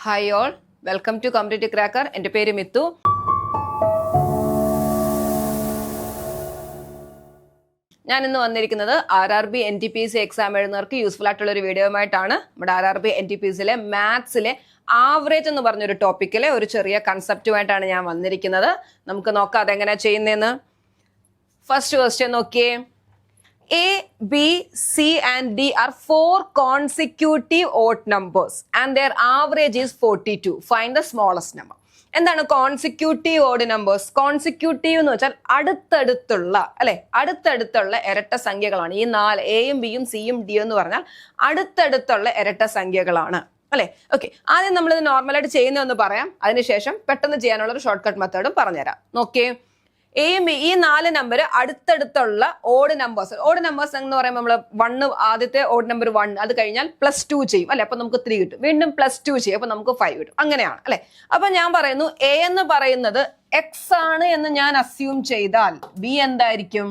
Hi all, welcome to competitive cracker. എൻ്റെ പേര് മിത്തു. ഞാൻ ഇന്ന് വന്നിരിക്കുന്നത് RRB NTPC എക്സാം എഴുതുന്നവർക്ക് യൂസ്ഫുൾ ആയിട്ടുള്ള ഒരു വീഡിയോയുമായിട്ടാണ്. നമ്മുടെ RRB NTPCയിലെ മാത്സിലെ ആവറേജ് എന്ന് പറഞ്ഞൊരു ടോപ്പിക്കിലെ ഒരു ചെറിയ കൺസെപ്റ്റുമായിട്ടാണ് ഞാൻ വന്നിരിക്കുന്നത്. നമുക്ക് നോക്കാം അതെങ്ങനെയാണ് ചെയ്യുന്നതെന്ന്. ഫസ്റ്റ് ക്വസ്റ്റ്യൻ നോക്കിയേ. A, B, C and D are four consecutive odd numbers and their average is 42. Find the smallest number. എന്താണ് കോൺസിക്യൂട്ടീവ് ഓഡ് നമ്പേഴ്സ്? കോൺസിക്യൂട്ടീവ് എന്ന് വെച്ചാൽ അടുത്തടുത്തുള്ള ഇരട്ട സംഖ്യകളാണ്. ഈ 4 എയും ബിയും സിയും ഡി എന്ന് പറഞ്ഞാൽ അടുത്തടുത്തുള്ള ഇരട്ട സംഖ്യകളാണ് അല്ലെ. ഓക്കെ, ആദ്യം നമ്മളിത് നോർമലായിട്ട് ചെയ്യുന്നതെന്ന് പറയാം, അതിനുശേഷം പെട്ടെന്ന് ചെയ്യാനുള്ള ഒരു ഷോർട്ട് കട്ട് മെത്തേഡും പറഞ്ഞുതരാം. നോക്കിയേ, എയും ബി ഈ 4 നമ്പർ അടുത്തടുത്തുള്ള ഓഡ് നമ്പേഴ്സ്. ഓഡ് നമ്പേഴ്സ് എന്ന് പറയുമ്പോൾ നമ്മൾ 1 ആദ്യത്തെ ഓഡ് നമ്പർ 1, അത് കഴിഞ്ഞാൽ +2 ചെയ്യും അല്ലെ, അപ്പൊ നമുക്ക് 3 കിട്ടും. വീണ്ടും +2 ചെയ്യും, അപ്പൊ നമുക്ക് 5 കിട്ടും. അങ്ങനെയാണ് അല്ലെ. അപ്പൊ ഞാൻ പറയുന്നു എ എന്ന് പറയുന്നത് എക്സ് ആണ് എന്ന് ഞാൻ അസ്യൂം ചെയ്താൽ ബി എന്തായിരിക്കും?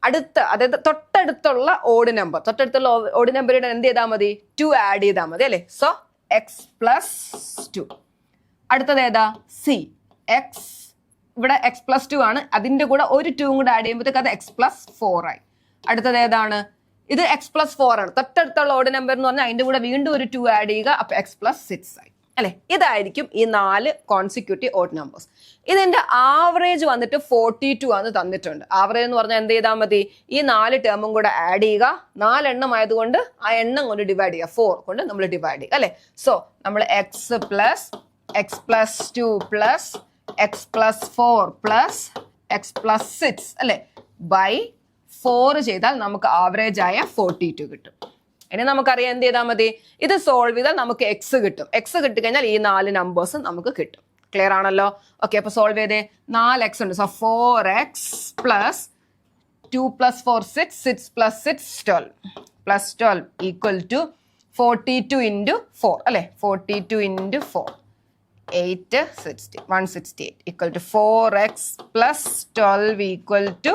അതായത് തൊട്ടടുത്തുള്ള ഓഡ് നമ്പർ. തൊട്ടടുത്തുള്ള ഓഡ് നമ്പറുടെ എന്ത് ചെയ്താൽ മതി? 2 ആഡ് ചെയ്താൽ മതി അല്ലെ. So x+2. അടുത്തത് ഏതാ? സി. എക്സ് ഇവിടെ x+2 ആണ്, അതിന്റെ കൂടെ ഒരു 2 കൂടെ ആഡ് ചെയ്യുമ്പോഴത്തേക്ക് അത് x+4 ആയി. അടുത്തത് ഏതാണ്? ഇത് x+4 ആണ്. തൊട്ടടുത്തുള്ള ഓഡ് നമ്പർ എന്ന് പറഞ്ഞാൽ അതിന്റെ കൂടെ വീണ്ടും ഒരു 2 ആഡ് ചെയ്യുക, അപ്പൊ x+6 ആയി അല്ലെ. ഇതായിരിക്കും ഈ 4 കോൺസിക്യൂട്ടീവ് ഓഡ് നമ്പേഴ്സ്. ഇതിന്റെ ആവറേജ് വന്നിട്ട് 42 ആണ് തന്നിട്ടുണ്ട്. ആവറേജ് എന്ന് പറഞ്ഞാൽ എന്ത് ചെയ്താൽ മതി? ഈ 4 ടേമും കൂടെ ആഡ് ചെയ്യുക. 4 എണ്ണം ആയതുകൊണ്ട് ആ എണ്ണം കൊണ്ട് ഡിവൈഡ് ചെയ്യുക, 4 കൊണ്ട് നമ്മൾ ഡിവൈഡ് ചെയ്യുക അല്ലെ. സോ നമ്മൾ x+2 x+4 x+6 അല്ലെ ബൈ 4 ചെയ്താൽ നമുക്ക് ആവറേജ് ആയ 42 കിട്ടും. ഇനി നമുക്കറിയാം എന്ത് ചെയ്താൽ മതി? ഇത് സോൾവ് ചെയ്താൽ നമുക്ക് എക്സ് കിട്ടും. എക്സ് കിട്ടിക്കഴിഞ്ഞാൽ ഈ 4 നമ്പേഴ്സ് നമുക്ക് കിട്ടും. ക്ലിയർ ആണല്ലോ? ഓക്കെ, അപ്പൊ സോൾവ് ചെയ്തേ. 4x ഉണ്ട്. സോ 4x + 2 + 4 6 6 + 6 12 ഈക്വൽ ടു 42 × 4 അല്ലെ. 42 × 4 168 equal to 4x + 12 equal to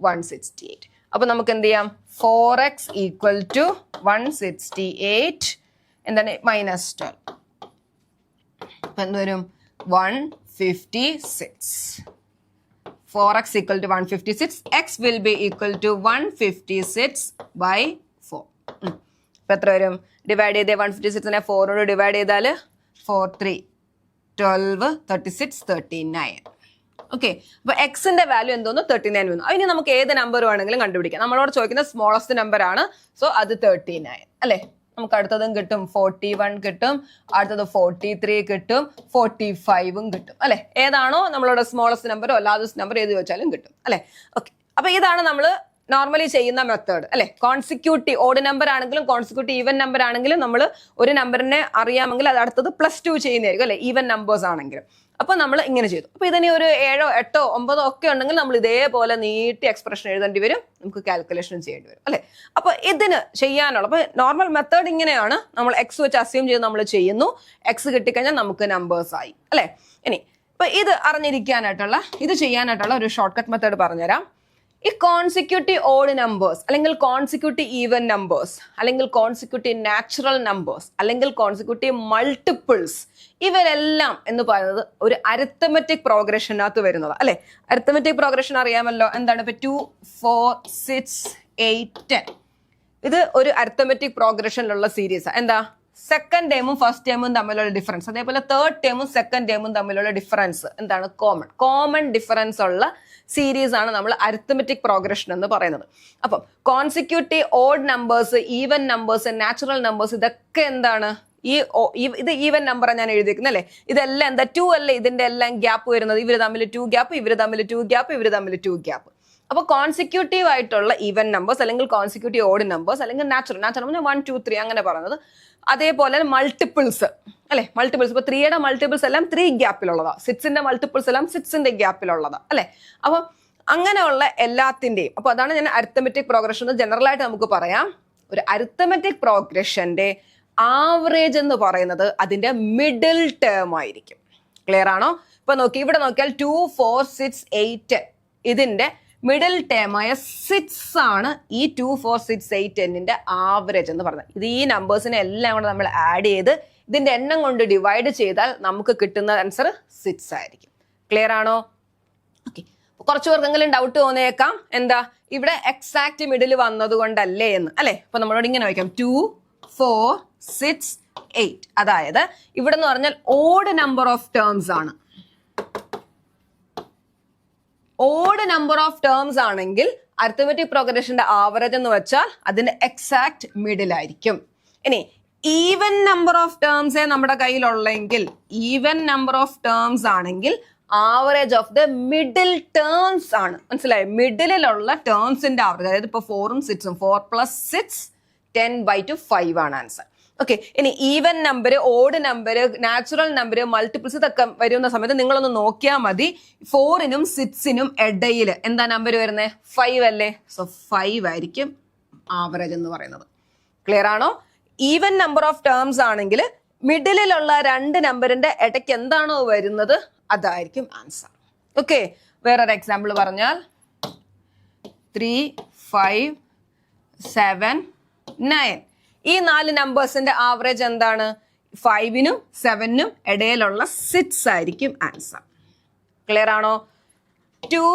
168. അപ്പൊ നമുക്ക് എന്ത് ചെയ്യാം? 4x equal to 168 എന്താണ്? -12. അപ്പൊ എന്ത് വരും? 156. 4x equal to 156. x will be equal to 156/4. അപ്പൊ എത്ര വരും? ഡിവൈഡ് ചെയ്തേ. 156നെ 4 കൊണ്ട് ഡിവൈഡ് ചെയ്താൽ 4 3 12 36 39. ഓക്കെ, അപ്പൊ എക്സിന്റെ വാല്യൂ എന്തോന്നു? 39 വന്നു. അതിന് നമുക്ക് ഏത് നമ്പർ വേണമെങ്കിലും കണ്ടുപിടിക്കാം. നമ്മളോട് ചോദിക്കുന്ന സ്മോളസ്റ്റ് നമ്പർ ആണ്. സോ അത് 39 അല്ലെ. നമുക്ക് അടുത്തതും കിട്ടും, 41 കിട്ടും, അടുത്തത് 43 കിട്ടും, 45 കിട്ടും അല്ലെ. ഏതാണോ നമ്മളോട് സ്മോളസ്റ്റ് നമ്പറോ ലാർജസ്റ്റ് നമ്പർ ഏത് ചോദിച്ചാലും കിട്ടും അല്ലെ. ഓക്കെ, അപ്പൊ ഇതാണ് നമ്മൾ നോർമലി ചെയ്യുന്ന മെത്തേഡ് അല്ലെ. കോൺസിക്യൂട്ടീവ് ഓഡ് നമ്പർ ആണെങ്കിലും കോൺസിക്യൂട്ടീവ് ഈവൻ നമ്പർ ആണെങ്കിലും നമ്മൾ ഒരു നമ്പറിനെ അറിയാമെങ്കിൽ അത് അടുത്തത് +2 ചെയ്യുന്നതായിരിക്കും അല്ലെ, ഈവൻ നമ്പേഴ്സ് ആണെങ്കിലും. അപ്പൊ നമ്മൾ ഇങ്ങനെ ചെയ്തു. അപ്പൊ ഇതിന് ഒരു 7 8 9 ഒക്കെ ഉണ്ടെങ്കിൽ നമ്മൾ ഇതേപോലെ നീട്ടി എക്സ്പ്രഷൻ എഴുതേണ്ടി വരും, നമുക്ക് കാൽക്കുലേഷൻ ചെയ്യേണ്ടി വരും അല്ലെ. അപ്പൊ ഇതിന് ചെയ്യാനുള്ള അപ്പൊ നോർമൽ മെത്തേഡ് ഇങ്ങനെയാണ്. നമ്മൾ എക്സ് വെച്ച് അസ്യൂം ചെയ്ത് നമ്മൾ ചെയ്യുന്നു. എക്സ് കിട്ടിക്കഴിഞ്ഞാൽ നമുക്ക് നമ്പേഴ്സ് ആയി അല്ലെ. ഇനി ഇപ്പൊ ഇത് ഇത് ചെയ്യാനായിട്ടുള്ള ഒരു ഷോർട്ട് കട്ട് മെത്തേഡ് പറഞ്ഞുതരാം. ഈ കോൺസിക്യൂട്ടീവ് ഓഡ് നമ്പേഴ്സ് അല്ലെങ്കിൽ കോൺസിക്യൂട്ടീവ് ഈവൻ നമ്പേഴ്സ് അല്ലെങ്കിൽ കോൺസിക്യൂട്ടീവ് നാച്ചുറൽ നമ്പേഴ്സ് അല്ലെങ്കിൽ കോൺസിക്യൂട്ടീവ് മൾട്ടിപ്പിൾസ്, ഇവരെല്ലാം എന്ന് പറയുന്നത് ഒരു അരിത്തമെറ്റിക് പ്രോഗ്രഷനകത്ത് വരുന്നത് അല്ലെ. അരിത്തമെറ്റിക് പ്രോഗ്രഷൻ അറിയാമല്ലോ. എന്താണ്? ഇപ്പൊ 2 4 6 8 10 ഇത് ഒരു അരിത്തമെറ്റിക് പ്രോഗ്രഷനിലുള്ള സീരീസ്. എന്താ? സെക്കൻഡ് ടേമും ഫസ്റ്റ് ടേമും തമ്മിലുള്ള ഡിഫറൻസ്, അതേപോലെ തേർഡ് ടേമും സെക്കൻഡ് ടേമും തമ്മിലുള്ള ഡിഫറൻസ് എന്താണ്? കോമൺ ഡിഫറൻസ് ഉള്ള സീരീസ് ആണ് നമ്മൾ അരിത്തമെറ്റിക് പ്രോഗ്രഷൻ എന്ന് പറയുന്നത്. അപ്പം consecutive odd numbers, even numbers, natural numbers, ഇതൊക്കെ എന്താണ്? ഇത് ഈവൻ നമ്പറാണ് ഞാൻ എഴുതിയിരിക്കുന്നത് അല്ലെ. ഇതെല്ലാം എന്താ? 2 അല്ലേ ഇതിന്റെ എല്ലാം ഗ്യാപ്പ് വരുന്നത്. ഇവര് തമ്മിൽ 2 ഗ്യാപ്പ്, ഇവര് തമ്മിൽ 2 ഗ്യാപ്പ്, ഇവര് തമ്മിൽ 2 ഗ്യാപ്പ്. അപ്പൊ കോൺസിക്യൂട്ടീവ് ആയിട്ടുള്ള ഈവൻ നമ്പേഴ്സ് അല്ലെങ്കിൽ കോൺസിക്യൂട്ടീവ് ഓഡ് നമ്പേഴ്സ് അല്ലെങ്കിൽ നാച്ചുറൽ 1 2 3 അങ്ങനെ പറയുന്നത്. അതേപോലെ മൾട്ടിപ്പിൾസ് അല്ലെ. മൾട്ടിപ്പിൾസ് ഇപ്പൊ 3യുടെ മൾട്ടിപ്പിൾസ് എല്ലാം 3 ഗ്യാപ്പിലുള്ളതാ. 6ന്റെ മൾട്ടിപ്പിൾസ് എല്ലാം 6ന്റെ ഗ്യാപ്പിലുള്ളതാ അല്ലെ. അപ്പൊ അങ്ങനെയുള്ള എല്ലാത്തിന്റെയും അപ്പൊ അതാണ് ഞാൻ അരിത്തമെറ്റിക് പ്രോഗ്രഷൻ ജനറൽ ആയിട്ട് നമുക്ക് പറയാം. ഒരു അരിത്തമെറ്റിക് പ്രോഗ്രഷന്റെ ആവറേജ് എന്ന് പറയുന്നത് അതിന്റെ മിഡിൽ ടേം ആയിരിക്കും. ക്ലിയർ ആണോ? ഇപ്പൊ ഇവിടെ നോക്കിയാൽ 2 4 6 8 ഇതിന്റെ മിഡിൽ ടേമായ 6 ആണ് ഈ 2 4 6 8 10ന്റെ ആവറേജ് എന്ന് പറയുന്നത്. ഇത് ഈ നമ്പേഴ്സിനെ എല്ലാം കൂടെ നമ്മൾ ആഡ് ചെയ്ത് ഇതിന്റെ എണ്ണം കൊണ്ട് ഡിവൈഡ് ചെയ്താൽ നമുക്ക് കിട്ടുന്ന ആൻസർ 6 ആയിരിക്കും. ക്ലിയർ ആണോ? ഓക്കെ, കുറച്ചു പേർക്കെങ്കിലും ഡൗട്ട് തോന്നിയേക്കാം, എന്താ ഇവിടെ എക്സാക്ട് മിഡിൽ വന്നത് കൊണ്ടല്ലേ എന്ന്, അല്ലെ? അപ്പൊ നമ്മളോട് ഇങ്ങനെ വയ്ക്കാം 2, 4, 6, 8. അതായത് ഇവിടെ എന്ന് പറഞ്ഞാൽ ഓഡ് നമ്പർ ഓഫ് ടേംസ് ആണ്. ഓഡ് നമ്പർ ഓഫ് ടേംസ് ആണെങ്കിൽ അരിത്തമെറ്റിക് പ്രോഗ്രഷന്റെ ആവറേജ് എന്ന് വെച്ചാൽ അതിന്റെ എക്സാക്ട് മിഡിൽ ആയിരിക്കും. ഇനി ഈവൻ നമ്പർ ഓഫ് ടേംസേ നമ്മുടെ കയ്യിലുള്ളെങ്കിൽ, ഈവൻ നമ്പർ ഓഫ് ടേംസ് ആണെങ്കിൽ average of the middle terms ആണ്. മനസ്സിലായി? മിഡിലുള്ള ടേംസിന്റെ ആവറേജ്, അതായത് ഇപ്പൊ 4ഉം 6ഉം 4 + 6 10/2 5 ആണ് ആൻസർ. ഓക്കെ, ഇനി even number, odd number, natural number, multiples ഇതൊക്കെ വരുന്ന സമയത്ത് നിങ്ങളൊന്ന് നോക്കിയാൽ മതി. 4നും 6നും ഇടയിൽ എന്താ നമ്പർ വരുന്നത്? 5 അല്ലേ? സോ 5 ആയിരിക്കും ആവറേജ് എന്ന് പറയുന്നത്. ക്ലിയർ ആണോ? ഈവൻ നമ്പർ ഓഫ് ടേംസ് ആണെങ്കിൽ മിഡിലുള്ള 2 നമ്പറിന്റെ ഇടയ്ക്ക് എന്താണോ വരുന്നത് അതായിരിക്കും ആൻസർ. ഓക്കെ, വേറൊരു എക്സാമ്പിൾ പറഞ്ഞാൽ 3, 5, 7, 9. ഈ 4 നമ്പേഴ്സിന്റെ ആവറേജ് എന്താണ്? 5നും 7നും ഇടയിലുള്ള 6 ആയിരിക്കും ആൻസർ. ക്ലിയർ ആണോ? 2,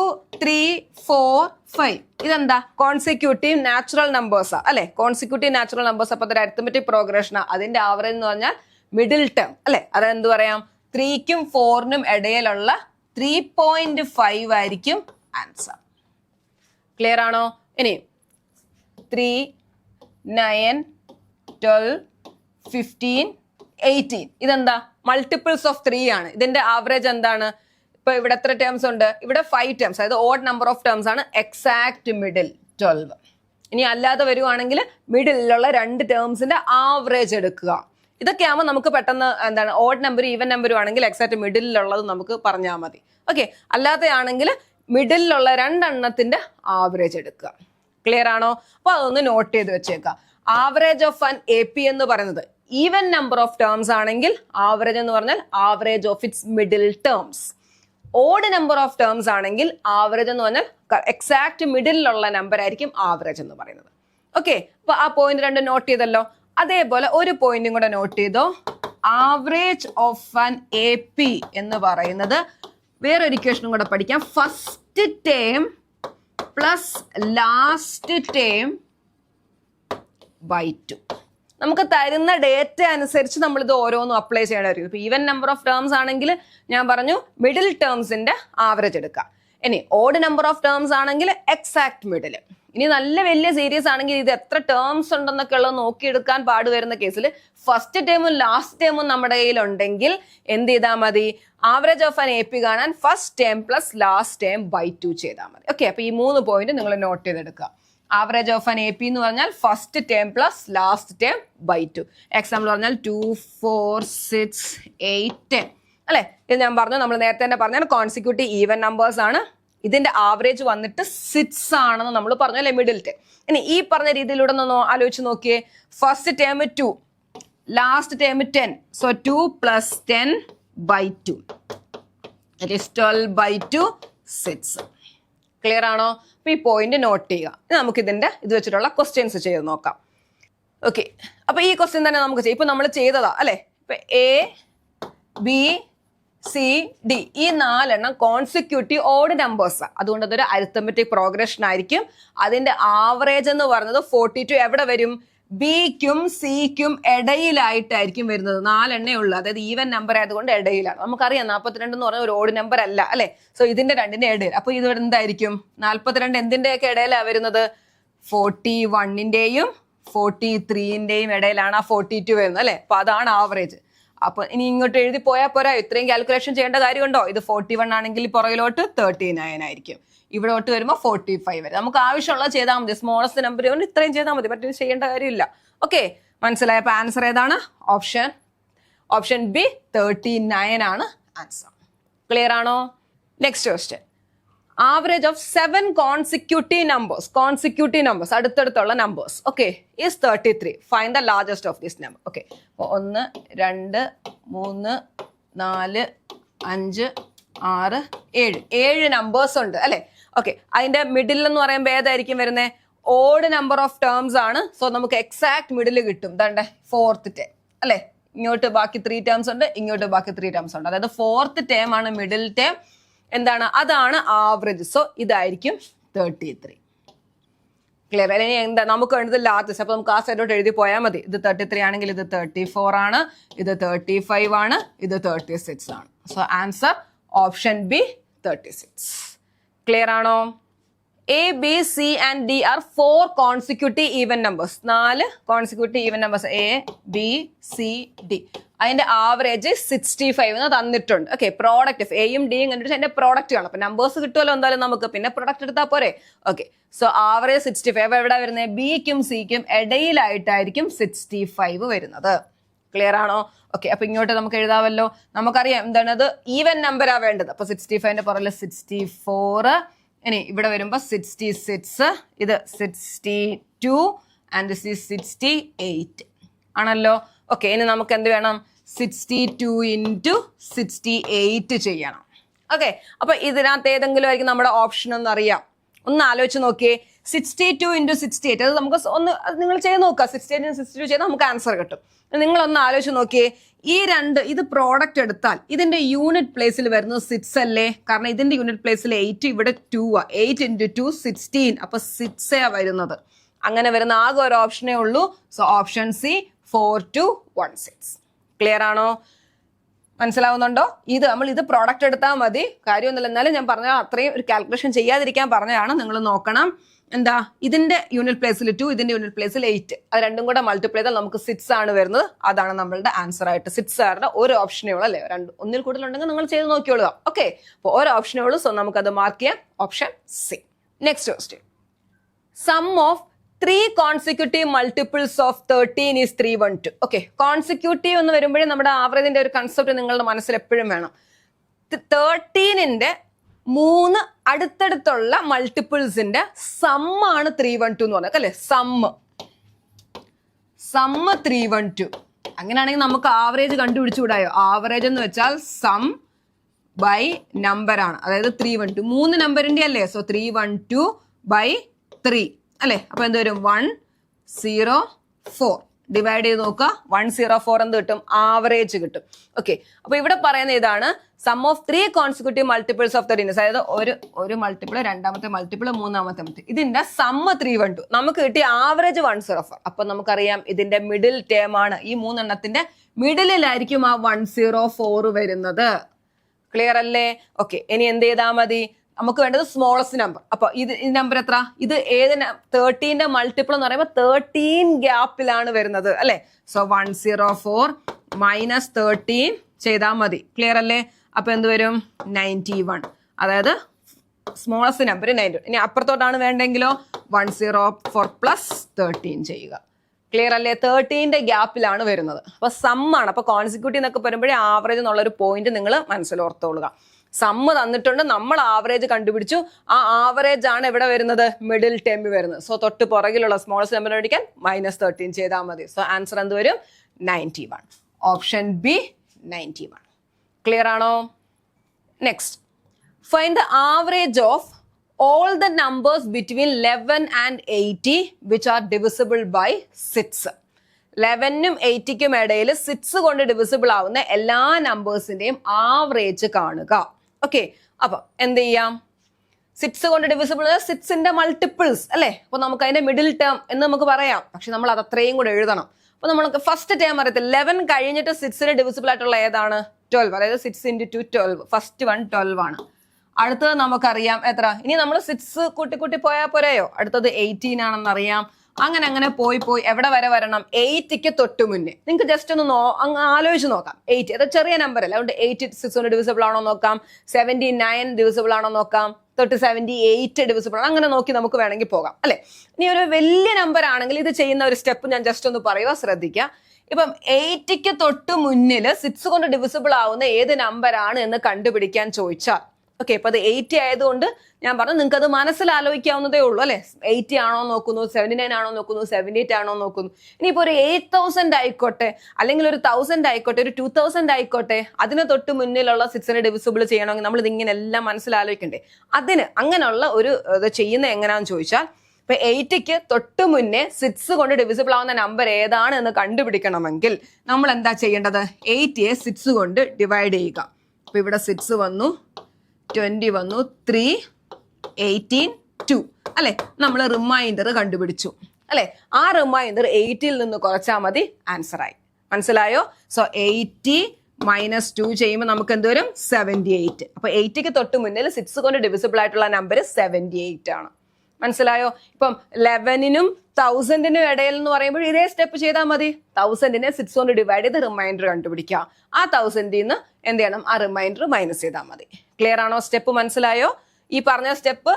3, 4, 5 ഇതെന്താ? കോൺസിക്യൂട്ടീവ് നാച്ചുറൽ നമ്പേഴ്സാ, അല്ലെ? Consecutive natural numbers. അപ്പൊ അതൊരു അരിത്തമെറ്റിക് പ്രോഗ്രഷനാ. അതിന്റെ ആവറേജ് എന്ന് പറഞ്ഞാൽ മിഡിൽ ടേം, അല്ലെ? അതെന്ത് പറയാം? 3ക്കും 4നും ഇടയിലുള്ള 3.5 ആയിരിക്കും ആൻസർ. ക്ലിയർ ആണോ? ഇനി 3, 9, 12, 15, 18 ഇതെന്താ? മൾട്ടിപ്പിൾസ് ഓഫ് 3 ആണ്. ഇതിന്റെ ആവറേജ് എന്താണ്? ഇപ്പൊ ഇവിടെ എത്ര ടേംസ് ഉണ്ട്? ഇവിടെ 5 ടേംസ്, അതായത് ഓഡ് നമ്പർ ഓഫ് ടേംസ് ആണ്. Exact middle 12. ഇനി അല്ലാതെ വരുവാണെങ്കിൽ മിഡിലുള്ള 2 ടേംസിന്റെ ആവറേജ് എടുക്കുക. ഇതൊക്കെയാകുമ്പോൾ നമുക്ക് പെട്ടെന്ന് എന്താണ്, ഓഡ് നമ്പർ ഈവൻ നമ്പറും ആണെങ്കിൽ എക്സാക്ട് മിഡിലുള്ളത് നമുക്ക് പറഞ്ഞാൽ മതി. ഓക്കെ, അല്ലാതെയാണെങ്കിൽ മിഡിലുള്ള 2 എണ്ണത്തിന്റെ ആവറേജ് എടുക്കുക. ക്ലിയർ ആണോ? അപ്പൊ അതൊന്ന് നോട്ട് ചെയ്ത് വെച്ചേക്കുക. ആവറേജ് ഓഫ് ആൻ AP എന്ന് പറയുന്നത് ഈവൻ നമ്പർ ഓഫ് ടേംസ് ആണെങ്കിൽ ആവറേജ് എന്ന് പറഞ്ഞാൽ average of its middle terms. Odd number of terms ആണെങ്കിൽ ആവറേജ് എന്ന് പറഞ്ഞാൽ എക്സാക്ട് മിഡിലുള്ള നമ്പർ ആയിരിക്കും ആവറേജ് എന്ന് പറയുന്നത്. ഓക്കെ, അപ്പൊ ആ പോയിന്റ് 2 നോട്ട് ചെയ്തല്ലോ. അതേപോലെ ഒരു പോയിന്റും കൂടെ നോട്ട് ചെയ്തോ. ആവറേജ് ഓഫ് ആൻ AP എന്ന് പറയുന്നത് വേറൊരു ഇക്വേഷനും കൂടെ പഠിക്കാം. First term plus last term / 2. നമുക്ക് തരുന്ന ഡേറ്റ അനുസരിച്ച് നമ്മൾ ഇത് ഓരോന്നും അപ്ലൈ ചെയ്യണമായിരിക്കും. ഇപ്പൊ ഈവൻ നമ്പർ ഓഫ് ടേംസ് ആണെങ്കിൽ ഞാൻ പറഞ്ഞു മിഡിൽ ടേംസിന്റെ ആവറേജ് എടുക്കാം. ഇനി ഓഡ് നമ്പർ ഓഫ് ടേംസ് ആണെങ്കിൽ എക്സാക്ട് മിഡിൽ. ഇനി നല്ല വലിയ സീരീസ് ആണെങ്കിൽ ഇത് എത്ര ടേംസ് ഉണ്ടെന്നൊക്കെ ഉള്ളത് നോക്കിയെടുക്കാൻ പാടുവരുന്ന കേസിൽ ഫസ്റ്റ് ടേമും ലാസ്റ്റ് ടേമും നമ്മുടെ കയ്യിൽ ഉണ്ടെങ്കിൽ എന്ത് ചെയ്താൽ മതി? ആവറേജ് ഓഫ് ആൻ AP കാണാൻ first term plus last term / 2 ചെയ്താൽ മതി. ഓക്കെ, അപ്പൊ ഈ 3 പോയിന്റ് നിങ്ങൾ നോട്ട് ചെയ്തെടുക്കുക. ആവറേജ് ഓഫ് ആൻ AP എന്ന് പറഞ്ഞാൽ first term plus last term / 2. Example പറഞ്ഞാൽ 2, 4, 6, 8, 10 അല്ലെ? ഇത് ഞാൻ പറഞ്ഞു, നമ്മൾ നേരത്തെ തന്നെ പറഞ്ഞാൽ കോൺസിക്യൂട്ടീവ് ഈവൻ നമ്പേഴ്സ് ആണ്. ഇതിന്റെ ആവറേജ് വന്നിട്ട് 6 ആണെന്ന് നമ്മൾ പറഞ്ഞു, അല്ലെ? Middle term. ഇനി ഈ പറഞ്ഞ രീതിയിലൂടെ ഒന്ന് ആലോചിച്ച് നോക്കിയേ. First term 2, last term 10. So 2 + 10 / 2 it is 12/2 6. Clear ആണോ? അപ്പൊ ഈ പോയിന്റ് നോട്ട് ചെയ്യുക. നമുക്ക് ഇത് വെച്ചിട്ടുള്ള ക്വസ്റ്റ്യൻസ് ചെയ്ത് നോക്കാം. ഓക്കെ, അപ്പൊ ഈ ക്വസ്റ്റ്യൻ തന്നെ നമുക്ക് ചെയ്യാം. ഇപ്പൊ നമ്മൾ ചെയ്തതാ, അല്ലെ? ഇപ്പൊ A, B, C, D ഈ 4 എണ്ണം കോൺസിക്യൂട്ടീവ് ഓഡ് നമ്പേഴ്സ്. അതുകൊണ്ട് അതൊരു അരിത്തമെറ്റിക് പ്രോഗ്രഷൻ ആയിരിക്കും. അതിന്റെ ആവറേജ് എന്ന് പറയുന്നത് 42 എവിടെ വരും? ബിക്കും സിക്കും ഇടയിലായിട്ടായിരിക്കും വരുന്നത്. 4 എണ്ണേ ഉള്ളൂ, അതായത് ഈവൻ നമ്പർ ആയതുകൊണ്ട് ഇടയിലാണ്. നമുക്കറിയാം 42 എന്ന് പറഞ്ഞാൽ ഒരു ഓഡ് നമ്പർ അല്ല, അല്ലെ? സോ ഇതിന്റെ 2ന്റെ ഇടയിൽ. അപ്പൊ ഇത് എന്തായിരിക്കും? 42 എന്തിന്റെയൊക്കെ ഇടയിലാണ് വരുന്നത്? 41ന്റെയും 43ന്റെയും ഇടയിലാണ് ആ 42 വരുന്നത്, അല്ലെ? അപ്പൊ അതാണ് ആവറേജ്. അപ്പൊ ഇനി ഇങ്ങോട്ട് എഴുതി പോയാൽ പോരാ, ഇത്രയും കാൽക്കുലേഷൻ ചെയ്യേണ്ട കാര്യമുണ്ടോ? ഇത് 41 ആണെങ്കിൽ പുറകിലോട്ട് 39 ആയിരിക്കും. ഇവിടോട്ട് വരുമ്പോൾ 45 വരെ. നമുക്ക് ആവശ്യമുള്ളത് ചെയ്താൽ മതി. സ്മോളസ്റ്റ് നമ്പർ കൊണ്ട് ഇത്രയും ചെയ്താൽ മതി, മറ്റൊന്നും ചെയ്യേണ്ട കാര്യമില്ല. ഓക്കെ, മനസ്സിലായ? അപ്പൊ ആൻസർ ഏതാണ്? ഓപ്ഷൻ ബി 39 ആണ് ആൻസർ. ക്ലിയർ ആണോ? Next question. Average of 7 consecutive numbers അടുത്തടുത്തുള്ള numbers is 33. Find the largest of this number. Okay, 1, 2, 3, 4, 5, 6, 7 numbers ഉണ്ട്, അല്ലെ? ഓക്കെ, അതിന്റെ മിഡിൽ എന്ന് പറയുമ്പോൾ ഏതായിരിക്കും വരുന്നത്? ഓഡ് നമ്പർ ഓഫ് ടേംസ് ആണ്. സോ നമുക്ക് എക്സാക്ട് മിഡിൽ കിട്ടും. ദാണ്ടെ 4th ടേം, അല്ലെ? ഇങ്ങോട്ട് ബാക്കി 3 ടേംസ് ഉണ്ട്, ഇങ്ങോട്ട് ബാക്കി 3 ടേംസ് ഉണ്ട്. അതായത് 4th ടേം ആണ് മിഡിൽ ടേം. എന്താണ്? അതാണ് ആവറേജ്. സോ ഇതായിരിക്കും 33. ക്ലിയർ? അല്ലെങ്കിൽ എന്താ നമുക്ക് വേണ്ടത് ലാർജസ്റ്റ്. അപ്പൊ നമുക്ക് ആ സൈഡോട്ട് എഴുതി പോയാൽ മതി. ഇത് 33 ആണെങ്കിൽ ഇത് 34 ആണ്, ഇത് 35 ആണ്, ഇത് 36 ആണ്. So answer option B 36. Clear ആണോ? A, B, C and D are 4 consecutive even numbers. 4 consecutive even numbers. A, B, C, D. അതിന്റെ ആവറേജ് 65 എന്ന് തന്നിട്ടുണ്ട്. ഓക്കെ, പ്രോഡക്റ്റ് എയും ഡിയും കണ്ടിട്ട് അതിന്റെ പ്രോഡക്റ്റ് കാണും. അപ്പൊ നമ്പേഴ്സ് കിട്ടുമല്ലോ എന്തായാലും നമുക്ക്, പിന്നെ പ്രൊഡക്റ്റ് എടുത്താൽ പോരെ. ഓക്കെ, സോ ആവറേജ് 65 എവിടെ വരുന്നത്? ബിക്കും സിക്കും ഇടയിലായിട്ടായിരിക്കും 65 വരുന്നത്. ക്ലിയർ ആണോ? ഓക്കെ, അപ്പൊ ഇങ്ങോട്ട് നമുക്ക് എഴുതാമല്ലോ. നമുക്കറിയാം എന്താണ് അത് ഈവൻ നമ്പറാ വേണ്ടത്. അപ്പൊ 65ന്റെ പുറകിൽ 64. ഇനി ഇവിടെ വരുമ്പോ 66, ഇത് 62 ആൻഡ് ദിസ് ഈസ് 68 ആണല്ലോ. ഓക്കെ, ഇനി നമുക്ക് എന്ത് വേണം? 62 into 68 ചെയ്യണം. ഓക്കെ, അപ്പൊ ഇതിനകത്ത് ഏതെങ്കിലും ആയിരിക്കും നമ്മുടെ ഓപ്ഷൻ എന്ന് അറിയാം. ഒന്ന് ആലോചിച്ച് നോക്കിയേ. 62 into 68 അത് നമുക്ക് ഒന്ന് നിങ്ങൾ ചെയ്ത് നോക്കുക. 68 into 62 ചെയ്താൽ നമുക്ക് ആൻസർ കിട്ടും. നിങ്ങളൊന്ന് ആലോചിച്ച് നോക്കിയേ. ഈ ഇത് പ്രോഡക്റ്റ് എടുത്താൽ ഇതിന്റെ യൂണിറ്റ് പ്ലേസിൽ വരുന്നത് 6 അല്ലേ? കാരണം ഇതിന്റെ യൂണിറ്റ് പ്ലേസിൽ 8, ഇവിടെ 2 ആ. 8 into 2 16. അപ്പൊ 6 വരുന്നത്. അങ്ങനെ വരുന്ന ആകെ ഒരു ഓപ്ഷനേ ഉള്ളൂ. So option C 4216. ക്ലിയർ ആണോ? മനസ്സിലാവുന്നുണ്ടോ? നമ്മൾ ഇത് പ്രോഡക്റ്റ് എടുത്താൽ മതി, കാര്യമൊന്നുമില്ല. എന്നാലും ഞാൻ പറഞ്ഞ അത്രയും ഒരു കാൽക്കുലേഷൻ ചെയ്യാതിരിക്കാൻ പറഞ്ഞതാണ്. നിങ്ങൾ നോക്കണം എന്താ, ഇതിന്റെ യൂണിറ്റ് പ്ലേസിൽ 2, ഇതിന്റെ യൂണിറ്റ് പ്ലേസിൽ 8. അത് രണ്ടും കൂടെ മൾട്ടിപ്ലൈ ചെയ്താൽ നമുക്ക് 6 ആണ് വരുന്നത്. അതാണ് നമ്മളുടെ ആൻസർ ആയിട്ട്. 6 ആരുടെ ഒരു ഓപ്ഷനേ ഉള്ളൂ അല്ലേ? ഒന്നിൽ കൂടുതൽ ഉണ്ടെങ്കിൽ നിങ്ങൾ ചെയ്ത് നോക്കിയോളുക. ഓക്കെ, അപ്പോൾ ഒരു ഓപ്ഷനേ ഉള്ളൂ. സോ നമുക്കത് മാർക്ക് ചെയ്യാം. Option C. Next question. Sum of 3 consecutive multiples of 13 is 312. Okay, consecutive എന്ന് വരുമ്പോഴേ നമ്മുടെ ആവറേജിന്റെ ഒരു കൺസെപ്റ്റ് നിങ്ങളുടെ മനസ്സിൽ എപ്പോഴും വേണം. 13ന്റെ 3 അടുത്തടുത്തുള്ള മൾട്ടിപ്പിൾസിന്റെ സമ്മാണ് 312 എന്ന് പറഞ്ഞത് അല്ലേ? സമ്മ് 312. അങ്ങനെയാണെങ്കിൽ നമുക്ക് ആവറേജ് കണ്ടുപിടിച്ചുകൂടായോ? ആവറേജ് എന്ന് വെച്ചാൽ സം ബൈ നമ്പർ ആണ്. അതായത് 312 3 നമ്പറിന്റെ അല്ലേ? സോ 312 by 3 അല്ലെ? അപ്പൊ എന്ത് വരും? 104. ഡിവൈഡ് ചെയ്ത് നോക്കുക. 104 എന്ത് കിട്ടും? ആവറേജ് കിട്ടും. ഓക്കെ, അപ്പൊ ഇവിടെ പറയുന്ന ഇതാണ് some of 3 consecutive multiples of 13. അതായത് ഒരു മൾട്ടിപ്പിൾ, രണ്ടാമത്തെ മൾട്ടിപ്പിൾ, മൂന്നാമത്തെ മൾട്ടിപ്പിൾ, ഇതിന്റെ സമ്മ് 312. നമുക്ക് കിട്ടിയ ആവറേജ് 104. അപ്പൊ നമുക്കറിയാം ഇതിന്റെ മിഡിൽ ടേം ആണ്. ഈ 3 എണ്ണത്തിന്റെ മിഡിലായിരിക്കും ആ 104 വരുന്നത്. ക്ലിയർ അല്ലേ? ഓക്കെ, ഇനി എന്ത് ചെയ്താൽ മതി? നമുക്ക് വേണ്ടത് സ്മോളസ്റ്റ് നമ്പർ. അപ്പൊ ഇത് നമ്പർ എത്ര? ഇത് ഏത് 13ന്റെ മൾട്ടിപ്പിൾ എന്ന് പറയുമ്പോൾ 13 ഗ്യാപ്പിലാണ് വരുന്നത് അല്ലെ? സോ 104 മൈനസ് 13 ചെയ്താൽ മതി. ക്ലിയർ അല്ലേ? അപ്പൊ എന്ത് വരും? 91. അതായത് സ്മോളസ്റ്റ് നമ്പർ 91. ഇനി അപ്പുറത്തോട്ടാണ് വേണ്ടെങ്കിലോ 104 പ്ലസ് 13 ചെയ്യുക. ക്ലിയർ അല്ലേ? 13ന്റെ ഗ്യാപ്പിലാണ് വരുന്നത്. അപ്പൊ സമ്മാണ്. അപ്പൊ കോൺസിക്യൂട്ടീവ് എന്നൊക്കെ പറയുമ്പോഴേ ആവറേജ് എന്നുള്ളൊരു പോയിന്റ് നിങ്ങൾ മനസ്സിലോർത്തോളുക. സമ്മ് തന്നിട്ടുണ്ട്, നമ്മൾ ആവറേജ് കണ്ടുപിടിച്ചു. ആ ആവറേജ് ആണ് എവിടെ വരുന്നത്? മിഡിൽ ടേമിൽ വരുന്നത്. സോ തൊട്ട് പുറകിലുള്ള സ്മോളസ്റ്റ് നമ്പർ മേടിക്കാൻ -13 ചെയ്താൽ മതി. സോ ആൻസർ എന്ത് വരും? 91. Option B 91. ക്ലിയർ ആണോ? Next, find the average of all the numbers between 11 and 80 which are divisible by 6. 11നും 80ക്കും ഇടയിൽ 6 കൊണ്ട് ഡിവിസിബിൾ ആവുന്ന എല്ലാ നമ്പേഴ്സിന്റെയും ആവറേജ് കാണുക. ഓക്കെ, അപ്പൊ എന്ത് ചെയ്യാം? 6 കൊണ്ട് ഡിവിസിബിൾ 6ന്റെ മൾട്ടിപ്പിൾസ് അല്ലെ? അപ്പൊ നമുക്ക് അതിന്റെ മിഡിൽ ടേം എന്ന് നമുക്ക് പറയാം. പക്ഷെ നമ്മൾ അത് അത്രയും കൂടെ എഴുതണം. അപ്പൊ നമ്മൾക്ക് ഫസ്റ്റ് ടേം അറിയത്തില്ല. 11 കഴിഞ്ഞിട്ട് 6ന് ഡിവിസിബിൾ ആയിട്ടുള്ള ഏതാണ്? 12. അതായത് 6 into 2 12. ഫസ്റ്റ് വൺ 12 ആണ്. അടുത്തത് നമുക്കറിയാം എത്ര? ഇനി നമ്മൾ 6 കൂട്ടി പോയാൽ പോരെയോ? അടുത്തത് 18 ആണെന്ന് അറിയാം. അങ്ങനെ പോയി എവിടെ വരെ വരണം? 8ക്ക് തൊട്ട് മുന്നേ. നിങ്ങൾക്ക് ജസ്റ്റ് ഒന്ന് ആലോചിച്ച് നോക്കാം. 8 അത് ചെറിയ നമ്പർ അല്ല, അതുകൊണ്ട് 86 കൊണ്ട് ഡിവിസിബിൾ ആണോ നോക്കാം, 79 ഡിവിസിബിൾ ആണോ നോക്കാം, 78 ഡിവിസിബിൾ ആണ്. അങ്ങനെ നോക്കി നമുക്ക് വേണമെങ്കിൽ പോകാം അല്ലെ? ഇനി ഒരു വലിയ നമ്പർ ആണെങ്കിൽ ഇത് ചെയ്യുന്ന ഒരു സ്റ്റെപ്പ് ഞാൻ ജസ്റ്റ് ഒന്ന് പറയുക, ശ്രദ്ധിക്കുക. ഇപ്പം 8ക്ക് തൊട്ട് മുന്നിൽ 6 കൊണ്ട് ഡിവിസിബിൾ ആവുന്ന ഏത് നമ്പറാണ് എന്ന് കണ്ടുപിടിക്കാൻ ചോദിച്ചാൽ, ഓക്കെ, ഇപ്പൊ അത് 80 ആയതുകൊണ്ട് ഞാൻ പറഞ്ഞു നിങ്ങൾക്ക് അത് മനസ്സിലാലോചിക്കാവുന്നതേ ഉള്ളൂ അല്ലെ? 80 ആണോ നോക്കുന്നു, 79 ആണോ നോക്കുന്നു, 78 ആണോ നോക്കുന്നു. ഇനിയിപ്പോ ഒരു 8000 ആയിക്കോട്ടെ, അല്ലെങ്കിൽ ഒരു 1000 ആയിക്കോട്ടെ, ഒരു 2000 ആയിക്കോട്ടെ, അതിന് തൊട്ട് മുന്നിലുള്ള 6നെ ഡിവിസിബിൾ ചെയ്യണമെങ്കിൽ നമ്മൾ ഇതിങ്ങനെ എല്ലാം മനസ്സിലാലോചിക്കണ്ടേ? അങ്ങനെയുള്ള ഒരു ഇത് ചെയ്യുന്ന എങ്ങനെയാന്ന് ചോദിച്ചാൽ, അപ്പൊ 8ക്ക് തൊട്ട് മുന്നേ 6 കൊണ്ട് ഡിവിസിബിൾ ആവുന്ന നമ്പർ ഏതാണ് എന്ന് കണ്ടുപിടിക്കണമെങ്കിൽ നമ്മൾ എന്താ ചെയ്യേണ്ടത്? 8യെ 6 കൊണ്ട് ഡിവൈഡ് ചെയ്യുക. അപ്പൊ ഇവിടെ 6 വന്നു, 20 വന്നു, 3, 18, 2 അല്ലെ? നമ്മൾ റിമൈൻഡർ കണ്ടുപിടിച്ചു അല്ലെ? ആ റിമൈൻഡർ 8ൽ നിന്ന് കുറച്ചാൽ മതി, ആൻസർ ആയി. മനസ്സിലായോ? സോ 80 - 2 ചെയ്യുമ്പോൾ നമുക്ക് എന്ത് വരും? 78. അപ്പൊ 8ക്ക് തൊട്ട് മുന്നിൽ 6 കൊണ്ട് ഡിവിസിബിൾ ആയിട്ടുള്ള നമ്പർ 78 ആണ്. മനസ്സിലായോ? ഇപ്പം 11നും 1000നും ഇടയിൽ എന്ന് പറയുമ്പോൾ ഇതേ സ്റ്റെപ്പ് ചെയ്താൽ മതി. 1000നെ 6 കൊണ്ട് ഡിവൈഡ് ചെയ്ത് റിമൈൻഡർ കണ്ടുപിടിക്കുക. ആ 1000ൽ നിന്ന് എന്ത് ചെയ്യണം? ആ റിമൈൻഡർ മൈനസ് ചെയ്താൽ മതി. ക്ലിയർ ആണോ? സ്റ്റെപ്പ് മനസ്സിലായോ? ഈ പറഞ്ഞ സ്റ്റെപ്പ്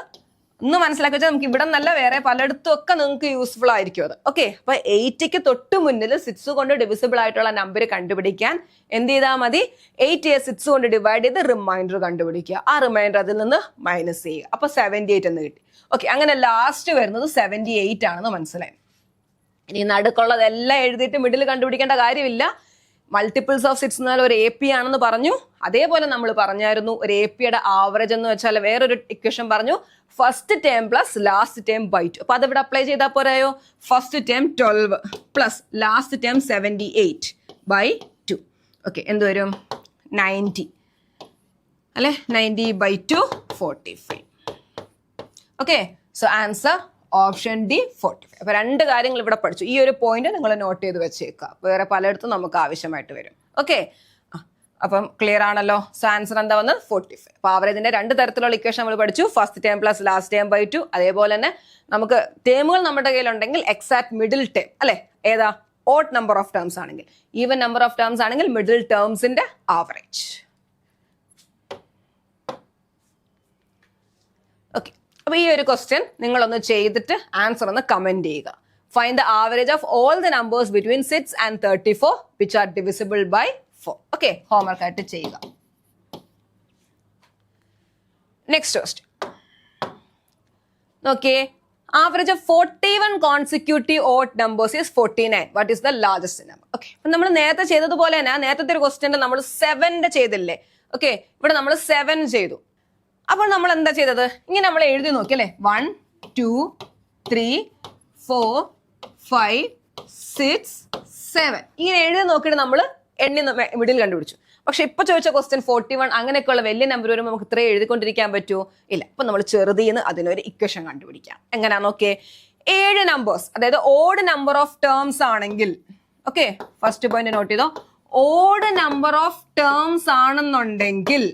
ഒന്ന് മനസ്സിലാക്കി വെച്ചാൽ നമുക്ക് ഇവിടെ നല്ല വേറെ പലയിടത്തും ഒക്കെ നിങ്ങൾക്ക് യൂസ്ഫുൾ ആയിരിക്കും അത്. ഓക്കെ, അപ്പൊ 8ക്ക് തൊട്ട് മുന്നിൽ 6 കൊണ്ട് ഡിവിസിബിൾ ആയിട്ടുള്ള നമ്പർ കണ്ടുപിടിക്കാൻ എന്ത് ചെയ്താൽ മതി? 8യെ 6 കൊണ്ട് ഡിവൈഡ് ചെയ്ത് റിമൈൻഡർ കണ്ടുപിടിക്കുക. ആ റിമൈൻഡർ അതിൽ നിന്ന് മൈനസ് ചെയ്യുക. അപ്പൊ 78 എന്ന് കിട്ടി. ഓക്കെ, അങ്ങനെ ലാസ്റ്റ് വരുന്നത് 78 ആണെന്ന് മനസ്സിലായി. ഇനി നടുക്കുള്ളതെല്ലാം എഴുതിയിട്ട് മിഡിൽ കണ്ടുപിടിക്കേണ്ട കാര്യമില്ല. മൾട്ടിപ്പിൾസ് ഓഫ് 6 എന്നാൽ ഒരു AP ആണെന്ന് പറഞ്ഞു. അതേപോലെ നമ്മൾ പറഞ്ഞായിരുന്നു ഒരു APയുടെ ആവറേജ് എന്ന് വെച്ചാൽ വേറൊരു ഇക്വേഷൻ പറഞ്ഞു, first term plus last term by 2. അപ്പൊ അതിവിടെ അപ്ലൈ ചെയ്താൽ പോരായോ? First term 12 plus last term 78 by 2. Okay, എന്ത് വരും? 90 അല്ലെ? 90 by 2 45. Okay, so answer option D 45. അപ്പൊ രണ്ട് കാര്യങ്ങൾ ഇവിടെ പഠിച്ചു. ഈ ഒരു പോയിന്റ് നിങ്ങൾ നോട്ട് ചെയ്ത് വെച്ചേക്കുക, വേറെ പലയിടത്തും നമുക്ക് ആവശ്യമായിട്ട് വരും. ഓക്കെ, അപ്പം ക്ലിയർ ആണല്ലോ? സോ ആൻസർ എന്താ വന്നത്? 45. അപ്പൊ ആവറേജിന്റെ രണ്ട് തരത്തിലുള്ള ഇക്വേഷൻ നമ്മൾ പഠിച്ചു, first term plus last term by 2. അതേപോലെ തന്നെ നമുക്ക് ടേമുകൾ നമ്മുടെ കയ്യിലുണ്ടെങ്കിൽ എക്സാക്ട് മിഡിൽ ടേം അല്ലെ? ഏതാ? ഓഡ് നമ്പർ ഓഫ് ടേംസ് ആണെങ്കിൽ, ഈവൻ നമ്പർ ഓഫ് ടേംസ് ആണെങ്കിൽ മിഡിൽ ടേംസിന്റെ ആവറേജ്. ഓക്കെ, അപ്പൊ ഈ ഒരു ക്വസ്റ്റ്യൻ നിങ്ങളൊന്ന് ചെയ്തിട്ട് ആൻസർ ഒന്ന് കമന്റ് ചെയ്യുക. Find the average of all the numbers between 6 and 34 which are divisible by 4. Okay, homework ആയിട്ട് ചെയ്യുക. നെക്സ്റ്റ് ക്വസ്റ്റ്യൻ നോക്കിയേ. Average of 41 consecutive odd numbers is 49. What is the largest number? Okay, അപ്പൊ നമ്മൾ നേരത്തെ ചെയ്തതുപോലെ തന്നെ നേരത്തെ ഒരു ക്വസ്റ്റ്യൻ നമ്മൾ 7 ചെയ്തില്ലേ? ഓക്കെ, ഇവിടെ നമ്മൾ 7 ചെയ്തു. അപ്പോൾ നമ്മൾ എന്താ ചെയ്തത്? ഇങ്ങനെ നമ്മൾ എഴുതി നോക്കി അല്ലെ? 1 2 3 4 5 6 7 ഇങ്ങനെ എഴുതി നോക്കിയിട്ട് നമ്മൾ എണ്ണി മിഡിൽ കണ്ടുപിടിച്ചു. പക്ഷെ ഇപ്പൊ ചോദിച്ച ക്വസ്റ്റ്യൻ 41 അങ്ങനെയൊക്കെയുള്ള വലിയ നമ്പർ വരുമ്പോൾ നമുക്ക് ഇത്രയും എഴുതിക്കൊണ്ടിരിക്കാൻ പറ്റുമോ? ഇല്ല. അപ്പൊ നമ്മൾ ചെറുതിന്ന് അതിനൊരു ഇക്വേഷൻ കണ്ടുപിടിക്കാം. എങ്ങനെയാ നോക്കിയേ. 7 നമ്പേഴ്സ്, അതായത് ഓഡ് നമ്പർ ഓഫ് ടേംസ് ആണെങ്കിൽ, ഓക്കെ ഫസ്റ്റ് പോയിന്റ് നോട്ട് ചെയ്തോ, ഓഡ് നമ്പർ ഓഫ് ടേംസ് ആണെന്നുണ്ടെങ്കിൽ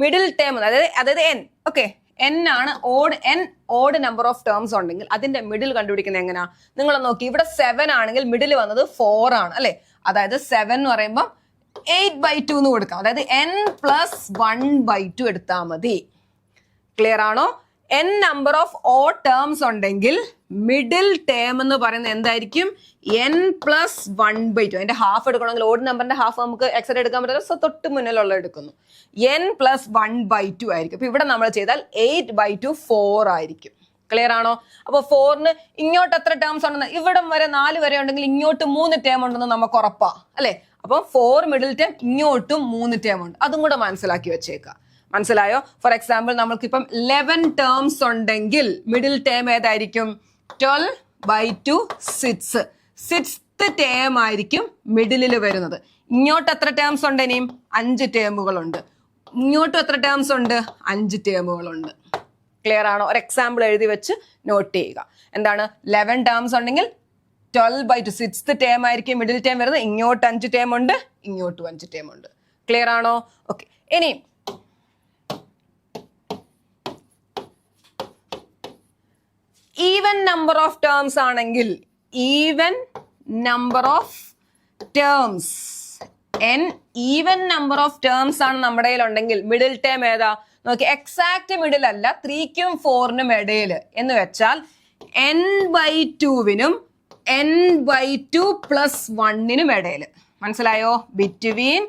മിഡിൽ ടേം അതായത് n, ഓക്കെ n ആണ് ഓഡ് നമ്പർ ഓഫ് ടേംസ് ഉണ്ടെങ്കിൽ അതിന്റെ മിഡിൽ കണ്ടുപിടിക്കുന്നത് എങ്ങനെയാ? നിങ്ങൾ നോക്കി, ഇവിടെ 7 ആണെങ്കിൽ മിഡിൽ വന്നത് 4 ആണ് അല്ലെ? അതായത് 7 എന്ന് പറയുമ്പോൾ 8/2 എന്ന് കൊടുക്കാം. അതായത് n + 1/2 എടുത്താൽ മതി. ക്ലിയർ ആണോ? n number of odd terms ഉണ്ടെങ്കിൽ മിഡിൽ ടേം എന്ന് പറയുന്നത് എന്തായിരിക്കും? n + 1/2. അതിന്റെ ഹാഫ് എടുക്കണമെങ്കിൽ ഓഡ് നമ്പറിന്റെ ഹാഫ് നമുക്ക് എക്സെറ്റ് എടുക്കാൻ പറ്റില്ല. സോ തൊട്ട് മുന്നിലുള്ള എടുക്കുന്നു. n + 1/2 ആയിരിക്കും. അപ്പൊ ഇവിടെ നമ്മൾ ചെയ്താൽ 8/2 4 ആയിരിക്കും. ക്ലിയർ ആണോ? അപ്പൊ 4ന് ഇങ്ങോട്ട് എത്ര ടേംസ് ഉണ്ടെന്ന്, ഇവിടം വരെ 4 വരെ ഉണ്ടെങ്കിൽ ഇങ്ങോട്ട് 3 ടേം ഉണ്ടെന്ന് നമുക്ക് ഉറപ്പാ അല്ലെ? അപ്പൊ 4 മിഡിൽ ടേം, ഇങ്ങോട്ടും 3 ടേം ഉണ്ട്. അതും കൂടെ മനസ്സിലാക്കി വെച്ചേക്കാം. മനസ്സിലായോ? ഫോർ എക്സാമ്പിൾ നമ്മൾക്കിപ്പം 11 ടേംസ് ഉണ്ടെങ്കിൽ മിഡിൽ ടേം ഏതായിരിക്കും? 12/2 6. 6th ടേം ആയിരിക്കും മിഡിലിൽ വരുന്നത്. ഇങ്ങോട്ട് എത്ര ടേംസ് ഉണ്ട്? ഇനിയും 5 ടേമുകളുണ്ട്. ഇങ്ങോട്ടും എത്ര ടേംസ് ഉണ്ട്? 5 ടേമുകളുണ്ട്. ക്ലിയർ ആണോ? ഒരു എക്സാമ്പിൾ എഴുതി വെച്ച് നോട്ട് ചെയ്യുക. എന്താണ്? 11 ടേംസ് ഉണ്ടെങ്കിൽ 12/2 6th ടേം ആയിരിക്കും മിഡിൽ ടേം വരുന്നത്. ഇങ്ങോട്ട് 5 ടേം ഉണ്ട്, ഇങ്ങോട്ടും 5 ടേം ഉണ്ട്. ക്ലിയർ ആണോ? ഓക്കെ, ഇനി ഈവൻ നമ്പർ ഓഫ് ടേംസ് ആണെങ്കിൽ, even number of terms even number of terms ആണ് നമ്മുടെ കയ്യിലുണ്ടെങ്കിൽ മിഡിൽ ടേം ഏതാ? നോക്കി, എക്സാക്ട് മിഡിൽ അല്ല, 3ക്കും 4നും ഇടയിൽ എന്ന് വെച്ചാൽ n/2 n/2 + 1 ഇടയിൽ. മനസ്സിലായോ? Between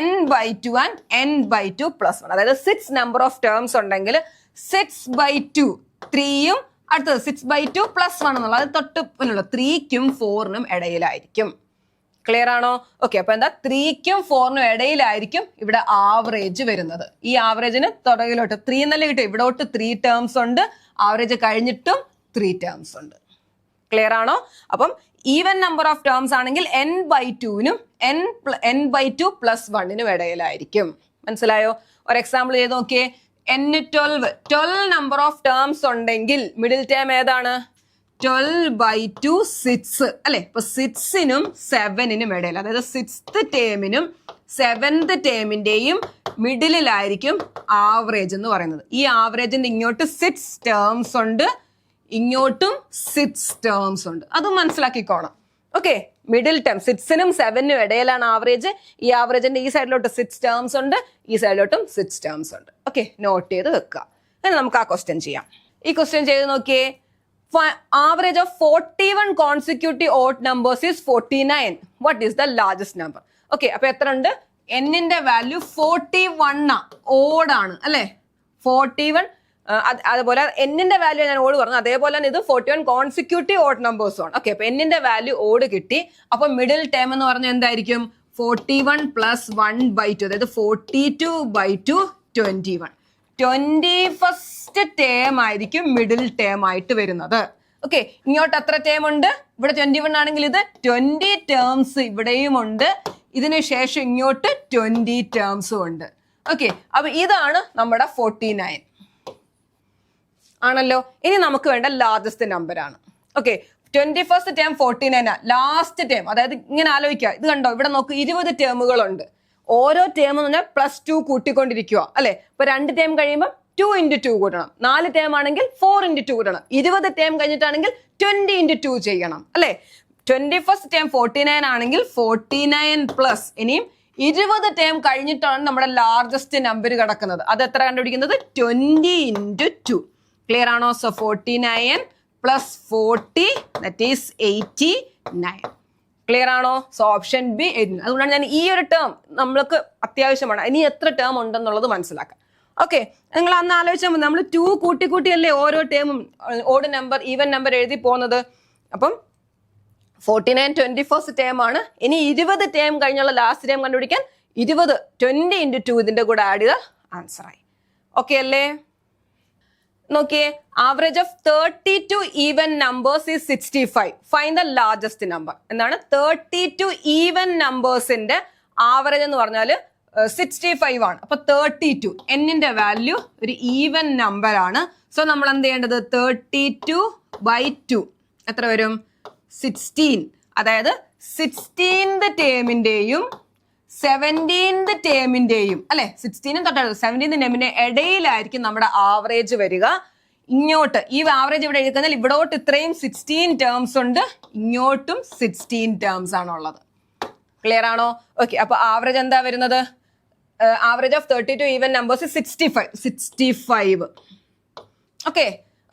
n/2 and n/2 + 1. അതായത് 6 നമ്പർ ഓഫ് ടേംസ് ഉണ്ടെങ്കിൽ 6/2 3യും അടുത്തത് 6/2 + 1 എന്നുള്ളത് തൊട്ട് പിന്നുള്ള 3ക്കും 4നും ഇടയിലായിരിക്കും. ക്ലിയർ ആണോ? ഓക്കെ, അപ്പൊ എന്താ? 3ക്കും 4നും ഇടയിലായിരിക്കും ഇവിടെ ആവറേജ് വരുന്നത്. ഈ ആവറേജിന് തുടങ്ങിലോട്ട് 3 എന്നല്ലേ കിട്ടും. ഇവിടോട്ട് 3 ടേംസ് ഉണ്ട്. ആവറേജ് കഴിഞ്ഞിട്ടും 3 ടേംസ് ഉണ്ട്. ക്ലിയർ ആണോ? അപ്പം ഈവൻ നമ്പർ ഓഫ് ടേംസ് ആണെങ്കിൽ n/2നും n/2 + 1നും ഇടയിലായിരിക്കും. മനസ്സിലായോ? ഒരു എക്സാമ്പിൾ ചെയ്ത് നോക്കിയേ. n12 നമ്പർ ഓഫ് ടേംസ് ഉണ്ടെങ്കിൽ മിഡിൽ ടേം ഏതാണ്? 12/2 6 അല്ലെ? ഇപ്പൊ 6നും 7നും ഇടയിൽ, അതായത് 6th ടേമിനും 7th ടേമിന്റെയും മിഡിലായിരിക്കും ആവറേജ് എന്ന് പറയുന്നത്. ഈ ആവറേജിന്റെ ഇങ്ങോട്ട് 6 ടേംസ് ഉണ്ട്, ഇങ്ങോട്ടും 6 ടേംസ് ഉണ്ട്. അത് മനസ്സിലാക്കിക്കോണം. ഓക്കെ, മിഡിൽ ടേം 6നും 7നും ഇടയിലാണ് ആവറേജ്. ഈ ആവറേജിന്റെ ഈ സൈഡിലോട്ട് 6 ടേംസ് ഉണ്ട്, ഈ സൈഡിലോട്ടും 6 ടേംസ് ഉണ്ട്. ഓക്കെ, നോട്ട് ചെയ്ത് വെക്കുക. ഇനി നമുക്ക് ആ ക്വസ്റ്റ്യൻ ചെയ്യാം. ഈ ക്വസ്റ്റ്യൻ ചെയ്ത് നോക്കിയേ. Average of 41 consecutive odd numbers is 49. What is the largest number? Okay, അപ്പൊ എത്ര ഉണ്ട്? n-ന്റെ വാല്യൂ 41 ഓഡ് ആണ് അല്ലെ? 41. അതുപോലെ n-ന്റെ വാല്യൂ ഞാൻ ഓഡ് പറഞ്ഞു, അതേപോലെ തന്നെ ഇത് 41 കോൺസിക്യൂട്ടീവ് ഓഡ് നമ്പേഴ്സ് ആണ്. ഓക്കെ, അപ്പൊ n-ന്റെ വാല്യൂ ഓഡ് കിട്ടി. അപ്പൊ മിഡിൽ ടേം എന്ന് പറഞ്ഞാൽ എന്തായിരിക്കും? 41 + 1/2, അതായത് 42/2 21. 21st ടേം ആയിരിക്കും മിഡിൽ ടേം ആയിട്ട് വരുന്നത്. ഓക്കെ, ഇങ്ങോട്ട് എത്ര ടേം ഉണ്ട്? ഇവിടെ 21 ആണെങ്കിൽ ഇത് 20 ടേംസ് ഇവിടെയും ഉണ്ട്. ഇതിന് ശേഷം ഇങ്ങോട്ട് 20 ടേംസും ഉണ്ട്. ഓക്കെ, അപ്പൊ ഇതാണ് നമ്മുടെ 49 ആണല്ലോ. ഇനി നമുക്ക് വേണ്ട ലാർജസ്റ്റ് നമ്പർ ആണ്. Okay, 21st term 49 last term, അതായത് ഇങ്ങനെ ആലോചിക്കുക. ഇത് കണ്ടോ, ഇവിടെ നോക്ക് 20 ടേമുകളുണ്ട്. ഓരോ ടേം എന്ന് പറഞ്ഞാൽ +2 കൂട്ടിക്കൊണ്ടിരിക്കുക അല്ലെ? ഇപ്പൊ 2 ടേം കഴിയുമ്പോൾ 2 × 2 കൂട്ടണം. 4 ടേം ആണെങ്കിൽ 4 × 2 കൂട്ടണം. 20 ടേം കഴിഞ്ഞിട്ടാണെങ്കിൽ 20 × 2 ചെയ്യണം അല്ലെ? 21st ടേം 49 ആണെങ്കിൽ 49 പ്ലസ് ഇനിയും 20 ടേം കഴിഞ്ഞിട്ടാണ് നമ്മുടെ ലാർജസ്റ്റ് നമ്പർ കിടക്കുന്നത്. അത് എത്ര കണ്ടുപിടിക്കുന്നത്? 20 × 2. ക്ലിയർ ആണോ? So 49 + 40 that is 89. ക്ലിയർ ആണോ? So option B. അതുകൊണ്ടാണ് ഞാൻ ഈ ഒരു ടേം നമ്മൾക്ക് അത്യാവശ്യമാണ്. ഇനി എത്ര ടേം ഉണ്ടെന്നുള്ളത് മനസ്സിലാക്കാം. ഓക്കെ, നിങ്ങൾ അന്ന് ആലോചിച്ചാൽ മതി. നമ്മൾ 2 കൂട്ടിയല്ലേ ഓരോ ടേമും ഓഡ് നമ്പർ ഈവൻ നമ്പർ എഴുതി പോകുന്നത്. അപ്പം 49 21st ടേം ആണ്. ഇനി 20 ടേം കഴിഞ്ഞുള്ള ലാസ്റ്റ് ടേം കണ്ടുപിടിക്കാൻ 20 20 × 2 ഇതിന്റെ കൂടെ ആഡ് ചെയ്താൽ ആൻസർ ആയി. ഓക്കെ അല്ലേ? നോക്കിയേ, average of 32 even numbers is 65. Find the largest number. എന്താണ്? 32 ഈവൻ നമ്പേഴ്സിന്റെ ആവറേജ് എന്ന് പറഞ്ഞാല് 65 ആണ്. അപ്പൊ 32 n-ന്റെ വാല്യൂ ഒരു ഈവൻ നമ്പർ ആണ്. സോ നമ്മൾ എന്ത് ചെയ്യേണ്ടത്? 32/2 എത്ര വരും? 16. അതായത് 16th ടേമിന്റെയും 17th ടേമിന്റെയും അല്ലെ? 16നും തൊട്ടടുത്ത് 17th ടേമിന്റെ ഇടയിലായിരിക്കും നമ്മുടെ ആവറേജ് വരിക. ഇങ്ങോട്ട് ഈ ആവറേജ് ഇവിടെ എഴുതുന്നാൽ ഇവിടോട്ട് ഇത്രയും 16 ടേംസ് ഉണ്ട്, ഇങ്ങോട്ടും 16 ടേംസ് ആണുള്ളത്. ക്ലിയർ ആണോ? ഓക്കെ, അപ്പൊ ആവറേജ് എന്താ വരുന്നത്? Average of 32 even numbers 65. Okay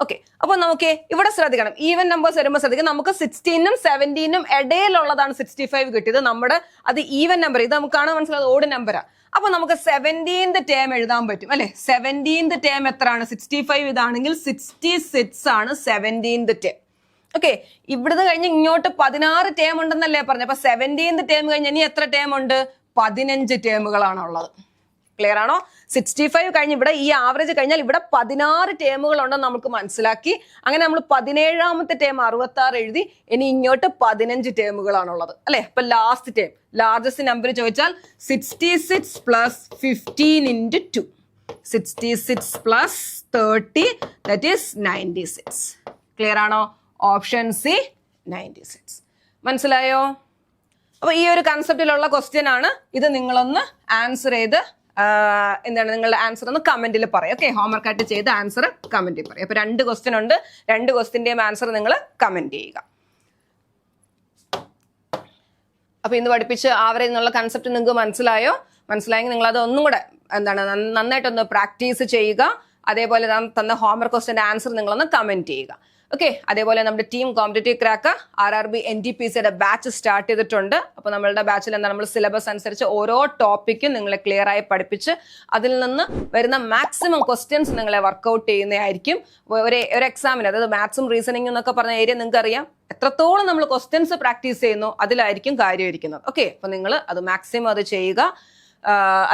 okay, അപ്പൊ നമുക്ക് ഇവിടെ ശ്രദ്ധിക്കണം. ഈവൻ നമ്പേഴ്സ് വരുമ്പോൾ ശ്രദ്ധിക്കാം. നമുക്ക് 16നും 17നും ഇടയിലുള്ളതാണ് 65 കിട്ടിയത്. നമ്മുടെ അത് ഈവൻ നമ്പർ, ഇത് നമുക്ക് കാണാൻ മനസ്സിലായത് ഓഡ് നമ്പറാ. അപ്പൊ നമുക്ക് 17th ടേം എഴുതാൻ പറ്റും അല്ലെ? 17th ടേം എത്രയാണ്? 65 ഇതാണെങ്കിൽ 66 ആണ് 17th ടേം. ഓക്കെ, ഇവിടുന്ന് കഴിഞ്ഞ് ഇങ്ങോട്ട് 16 ടേം ഉണ്ടെന്നല്ലേ പറഞ്ഞു. അപ്പൊ 17th ടേം കഴിഞ്ഞ് ഇനി എത്ര ടേം ഉണ്ട്? 15 ടേമുകളാണ് ഉള്ളത്. ക്ലിയർ ആണോ? 65 കഴിഞ്ഞ് ഇവിടെ ഈ ആവറേജ് കഴിഞ്ഞാൽ ഇവിടെ 16 ടേമുകൾ ഉണ്ടെന്ന് നമുക്ക് മനസ്സിലാക്കി. അങ്ങനെ നമ്മൾ 17ാമത്തെ ടേം 66 എഴുതി. ഇനി ഇങ്ങോട്ട് 15 ടേമുകളാണുള്ളത് അല്ലെ? അപ്പൊ ലാസ്റ്റ് ടേം ലാർജസ്റ്റ് നമ്പർ ചോദിച്ചാൽ 66 + 15 × 2. 66 + 30 ദാറ്റ് ഈസ് 96. ക്ലിയർ ആണോ? Option C 96. മനസ്സിലായോ? അപ്പൊ ഈ ഒരു കൺസെപ്റ്റിലുള്ള ക്വസ്റ്റ്യൻ ആണ് ഇത്. നിങ്ങളൊന്ന് ആൻസർ ചെയ്ത് എന്താണ് നിങ്ങളുടെ ആൻസർ ഒന്ന് കമന്റിൽ പറയാം. ഓക്കെ, ഹോംവർക്ക് ആയിട്ട് ചെയ്ത് ആൻസർ കമന്റിൽ പറയാം. അപ്പൊ 2 ക്വസ്റ്റ്യൻ ഉണ്ട്, 2 ക്വസ്റ്റ്യന്റെയും ആൻസർ നിങ്ങൾ കമന്റ് ചെയ്യുക. അപ്പൊ ഇന്ന് പഠിപ്പിച്ച ആവറേജ് എന്നുള്ള കൺസെപ്റ്റ് നിങ്ങൾക്ക് മനസ്സിലായെങ്കിൽ നിങ്ങൾ അത് ഒന്നും കൂടെ എന്താണ് നന്നായിട്ടൊന്ന് പ്രാക്ടീസ് ചെയ്യുക. അതേപോലെ തന്ന ഹോംവർക്ക് ക്വസ്റ്റ്യന്റെ ആൻസർ നിങ്ങളൊന്ന് കമന്റ് ചെയ്യുക. ഓക്കെ, അതേപോലെ നമ്മുടെ ടീം കോമ്പറ്റേറ്റീവ് ക്രാക്ക് RRB NTPCയുടെ ബാച്ച് സ്റ്റാർട്ട് ചെയ്തിട്ടുണ്ട്. അപ്പോൾ നമ്മളുടെ ബാച്ചിൽ എന്താ നമ്മൾ സിലബസ് അനുസരിച്ച് ഓരോ ടോപ്പിക്കും നിങ്ങളെ ക്ലിയർ ആയി പഠിപ്പിച്ച് അതിൽ നിന്ന് വരുന്ന മാക്സിമം ക്വസ്റ്റ്യൻസ് നിങ്ങളെ വർക്ക്ഔട്ട് ചെയ്യുന്നതായിരിക്കും. ഒരു എക്സാമിന്, അതായത് മാത്സും റീസണിങ്ങും എന്നൊക്കെ പറഞ്ഞ ഏരിയ നിങ്ങൾക്ക് അറിയാം. എത്രത്തോളം നമ്മൾ ക്വസ്റ്റ്യൻസ് പ്രാക്ടീസ് ചെയ്യുന്നു അതിലായിരിക്കും കാര്യം ഇരിക്കുന്നത്. ഓക്കെ, അപ്പോൾ നിങ്ങൾ അത് മാക്സിമം അത് ചെയ്യുക.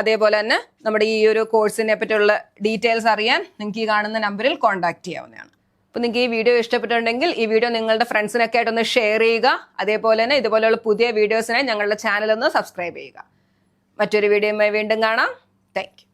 അതേപോലെ തന്നെ നമ്മുടെ ഈ ഒരു കോഴ്സിനെ പറ്റിയുള്ള ഡീറ്റെയിൽസ് അറിയാൻ നിങ്ങൾക്ക് ഈ കാണുന്ന നമ്പറിൽ കോൺടാക്ട് ചെയ്യാവുന്നതാണ്. അപ്പോൾ നിങ്ങൾക്ക് ഈ വീഡിയോ ഇഷ്ടപ്പെട്ടിട്ടുണ്ടെങ്കിൽ ഈ വീഡിയോ നിങ്ങളുടെ ഫ്രണ്ട്സിനൊക്കെ ആയിട്ടൊന്ന് ഷെയർ ചെയ്യുക. അതേപോലെ തന്നെ ഇതുപോലെയുള്ള പുതിയ വീഡിയോസിനായി ഞങ്ങളുടെ ചാനൽ ഒന്ന് സബ്സ്ക്രൈബ് ചെയ്യുക. മറ്റൊരു വീഡിയോയുമായി വീണ്ടും കാണാം. Thank you.